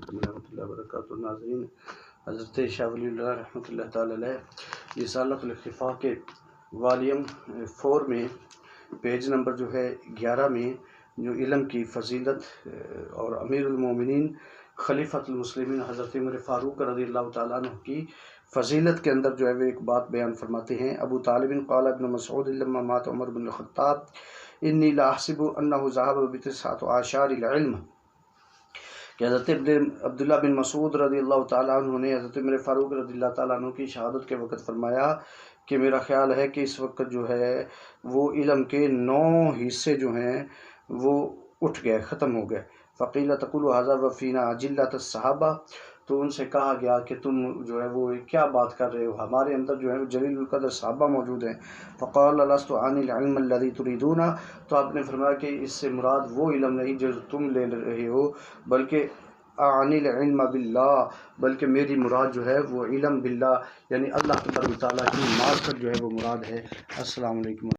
علیکم ورحمۃ اللہ وبرکاتہ۔ ناظرین، حضرت شاہ ولی اللہ رحمۃ اللہ تعالی علیہ رسالۃ الخفا کے والیوم 4 میں پیج نمبر جو ہے 11 میں جو علم کی فضیلت اور امیر المومنین خلیفۃ المسلمین حضرت عمر فاروق رضی اللہ تعالیٰ عنہ کی فضیلت کے اندر جو ہے وہ ایک بات بیان فرماتے ہیں۔ ابو طالب قال ابن مسعود لما مات عمر بن الخطاب انی لا احسب انہ ذهب بتسعۃ اعشار العلم، کہ حضرت عبداللہ بن مسعود رضی اللہ تعالیٰ عنہ نے حضرت عمر فاروق رضی اللہ تعالیٰ عنہ کی شہادت کے وقت فرمایا کہ میرا خیال ہے کہ اس وقت جو ہے وہ علم کے 9 حصے جو ہیں وہ اٹھ گئے، ختم ہو گئے۔ فقیل تقول ھذا وفینا اجلۃ الصحابہ، تو ان سے کہا گیا کہ تم جو ہے وہ کیا بات کر رہے ہو، ہمارے اندر جو ہے جلیل القدر صحابہ موجود ہیں۔ فقال لست عن العلم الذي تريدون، تو آپ نے فرمایا کہ اس سے مراد وہ علم نہیں جو تم لے رہے ہو، بلکہ عن العلم باللہ، بلکہ میری مراد جو ہے وہ علم باللہ یعنی اللہ تبارک و تعالیٰ کی معرفت جو ہے وہ مراد ہے۔ السلام علیکم۔